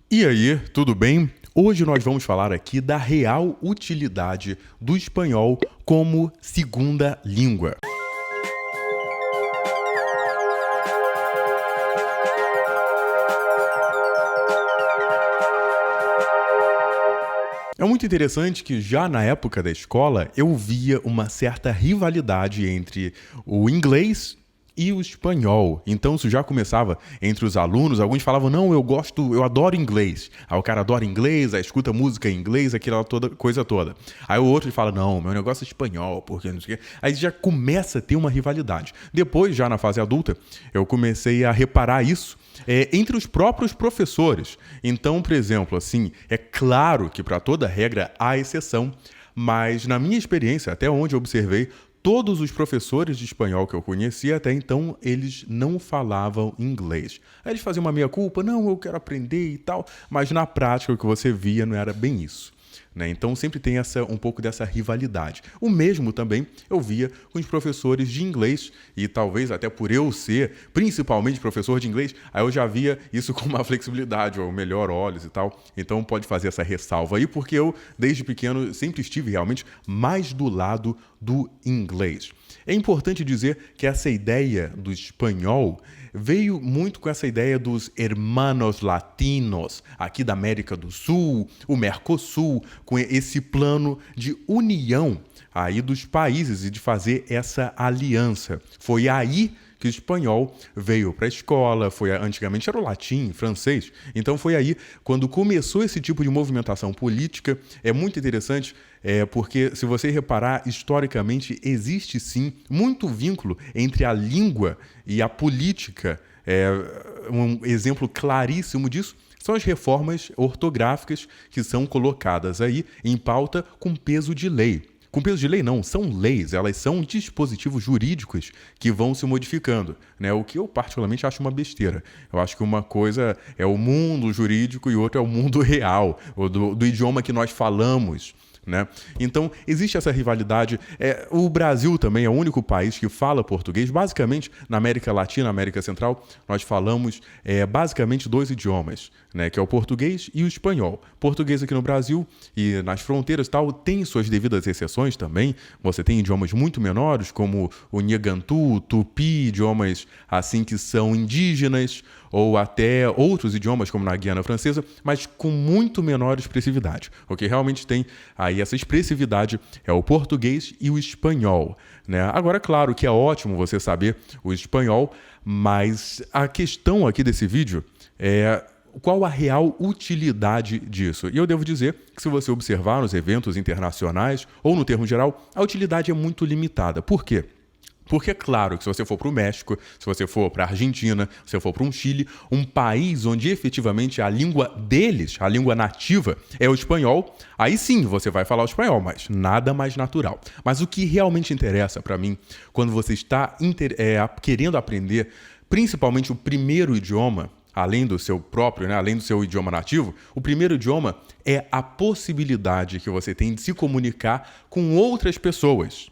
E aí, tudo bem? Hoje nós vamos falar aqui da real utilidade do espanhol como segunda língua. É muito interessante que já na época da escola eu via uma certa rivalidade entre o inglês e o espanhol. Então isso já começava entre os alunos. Alguns falavam, não, eu adoro inglês. Aí o cara adora inglês, aí escuta música em inglês, aquela coisa toda. Aí o outro fala, não, meu negócio é espanhol, porque não sei o quê. Aí já começa a ter uma rivalidade. Depois, já na fase adulta, eu comecei a reparar isso entre os próprios professores. Então, por exemplo, assim, é claro que para toda regra há exceção, mas na minha experiência, até onde eu observei, todos os professores de espanhol que eu conhecia até então, eles não falavam inglês. Aí eles faziam uma meia-culpa, não, eu quero aprender e tal, mas na prática o que você via não era bem isso. Né? Então sempre tem um pouco dessa rivalidade. O mesmo também eu via com os professores de inglês, e talvez até por eu ser principalmente professor de inglês, aí eu já via isso com uma flexibilidade, ou melhor, olhos e tal. Então pode fazer essa ressalva aí, porque eu, desde pequeno, sempre estive realmente mais do lado do inglês. É importante dizer que essa ideia do espanhol veio muito com essa ideia dos hermanos latinos, aqui da América do Sul, o Mercosul, com esse plano de união aí dos países e de fazer essa aliança. Foi aí que o espanhol veio para a escola, antigamente era o latim, francês. Então foi aí quando começou esse tipo de movimentação política. É muito interessante, porque se você reparar, historicamente existe sim muito vínculo entre a língua e a política. Um exemplo claríssimo disso são as reformas ortográficas que são colocadas aí em pauta com peso de lei. Com peso de lei não, são leis, elas são dispositivos jurídicos que vão se modificando, né? O que eu particularmente acho uma besteira. Eu acho que uma coisa é o mundo jurídico e outra é o mundo real, do idioma que nós falamos. Né? Então, existe essa rivalidade. O Brasil também é o único país que fala português. Basicamente, na América Latina, na América Central, nós falamos basicamente dois idiomas, né? Que é o português e o espanhol. Português aqui no Brasil e nas fronteiras tal, tem suas devidas exceções também. Você tem idiomas muito menores, como o Nhegantu, Tupi, idiomas assim que são indígenas, ou até outros idiomas, como na Guiana Francesa, mas com muito menor expressividade. O que realmente tem aí essa expressividade é o português e o espanhol. Né? Agora, claro que é ótimo você saber o espanhol, mas a questão aqui desse vídeo é qual a real utilidade disso. E eu devo dizer que se você observar nos eventos internacionais, ou no termo geral, a utilidade é muito limitada. Por quê? Porque é claro que se você for para o México, se você for para a Argentina, se você for para um Chile, um país onde efetivamente a língua deles, a língua nativa, é o espanhol, aí sim você vai falar o espanhol, mas nada mais natural. Mas o que realmente interessa para mim, quando você está querendo aprender, principalmente o primeiro idioma, além do seu próprio, né, além do seu idioma nativo, o primeiro idioma é a possibilidade que você tem de se comunicar com outras pessoas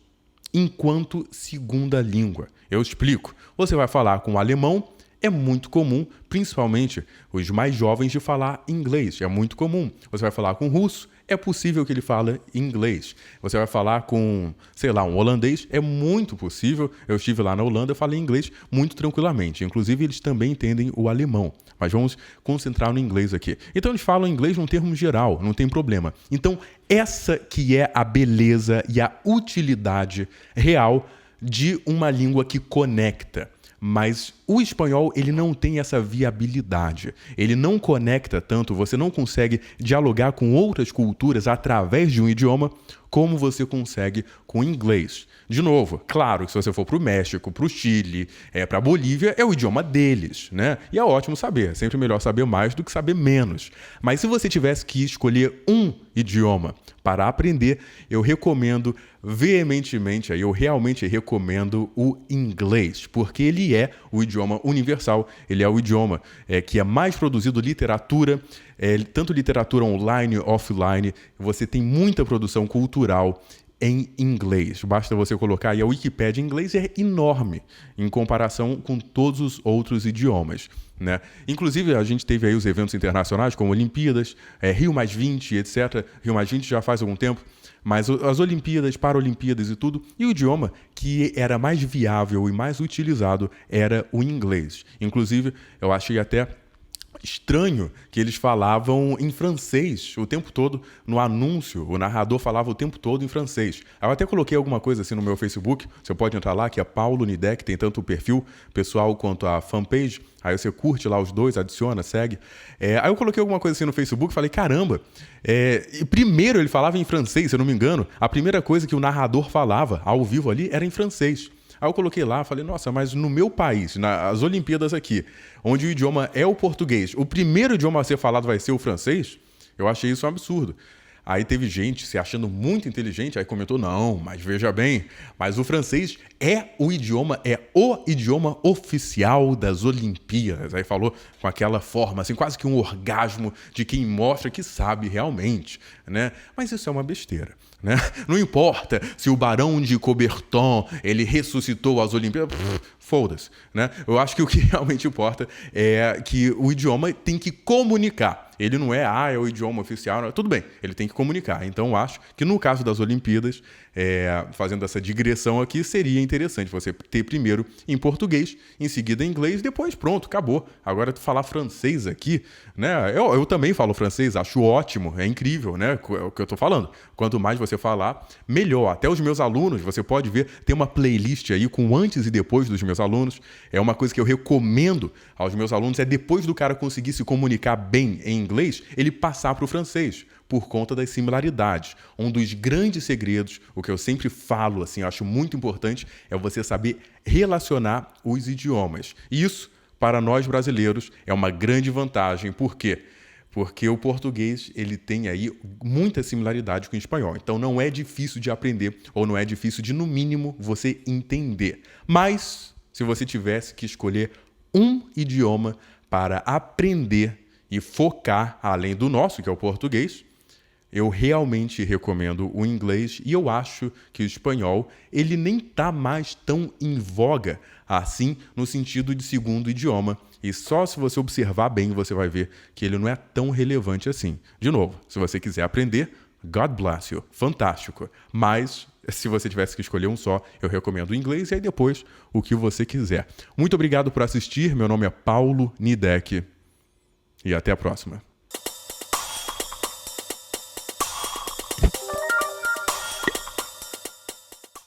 enquanto segunda língua. Eu explico. Você vai falar com o alemão, é muito comum, principalmente os mais jovens, de falar inglês. É muito comum. Você vai falar com o russo, é possível que ele fale inglês. Você vai falar com, sei lá, um holandês, é muito possível. Eu estive lá na Holanda, eu falei inglês muito tranquilamente. Inclusive, eles também entendem o alemão. Mas vamos concentrar no inglês aqui. Então, eles falam inglês num termo geral, não tem problema. Então, essa que é a beleza e a utilidade real de uma língua que conecta. Mas o espanhol, ele não tem essa viabilidade. Ele não conecta tanto, você não consegue dialogar com outras culturas através de um idioma como você consegue com o inglês. De novo, claro que se você for para o México, para o Chile, para a Bolívia, é o idioma deles, né? E é ótimo saber, é sempre melhor saber mais do que saber menos. Mas se você tivesse que escolher um idioma para aprender, eu recomendo veementemente, eu realmente recomendo o inglês, porque ele é o idioma universal, ele é o idioma que é mais produzido literatura, tanto literatura online, offline, você tem muita produção cultural em inglês. Basta você colocar aí a Wikipédia em inglês, é enorme em comparação com todos os outros idiomas, né? Inclusive, a gente teve aí os eventos internacionais, como Olimpíadas, Rio+20, etc. Rio+20 já faz algum tempo, mas as Olimpíadas, Paralimpíadas e tudo, e o idioma que era mais viável e mais utilizado era o inglês. Inclusive, eu achei até estranho que eles falavam em francês o tempo todo no anúncio. O narrador falava o tempo todo em francês. Eu até coloquei alguma coisa assim no meu Facebook. Você pode entrar lá, que é Paulo Nidec, tem tanto o perfil pessoal quanto a fanpage. Aí você curte lá os dois, adiciona, segue. Aí eu coloquei alguma coisa assim no Facebook e falei, caramba, primeiro ele falava em francês, se eu não me engano. A primeira coisa que o narrador falava ao vivo ali era em francês. Aí eu coloquei lá, falei, nossa, mas no meu país, nas Olimpíadas aqui, onde o idioma é o português, o primeiro idioma a ser falado vai ser o francês? Eu achei isso um absurdo. Aí teve gente se achando muito inteligente, aí comentou, não, mas veja bem, mas o francês é o idioma oficial das Olimpíadas. Aí falou com aquela forma, assim, quase que um orgasmo de quem mostra que sabe realmente, né? Mas isso é uma besteira, né? Não importa se o Barão de Coubertin, ele ressuscitou as Olimpíadas, foda-se, né? Eu acho que o que realmente importa é que o idioma tem que comunicar. Ele não é o idioma oficial. Não. Tudo bem, ele tem que comunicar. Então, eu acho que no caso das Olimpíadas, fazendo essa digressão aqui, seria interessante você ter primeiro em português, em seguida em inglês, depois pronto, acabou. Agora, tu falar francês aqui, né? Eu também falo francês, acho ótimo, é incrível, né? O que eu tô falando. Quanto mais você falar, melhor. Até os meus alunos, você pode ver, tem uma playlist aí com antes e depois dos meus alunos. É uma coisa que eu recomendo aos meus alunos, é depois do cara conseguir se comunicar bem em inglês, ele passar para o francês, por conta das similaridades. Um dos grandes segredos, o que eu sempre falo, assim, eu acho muito importante, é você saber relacionar os idiomas. Isso, para nós brasileiros, é uma grande vantagem. Por quê? Porque o português, ele tem aí muita similaridade com o espanhol. Então, não é difícil de aprender, ou não é difícil de, no mínimo, você entender. Mas, se você tivesse que escolher um idioma para aprender e focar, além do nosso, que é o português, eu realmente recomendo o inglês, e eu acho que o espanhol ele nem está mais tão em voga assim no sentido de segundo idioma. E só se você observar bem você vai ver que ele não é tão relevante assim. De novo, se você quiser aprender, God bless you, fantástico. Mas se você tivesse que escolher um só, eu recomendo o inglês e aí depois o que você quiser. Muito obrigado por assistir, meu nome é Paulo Nidec e até a próxima.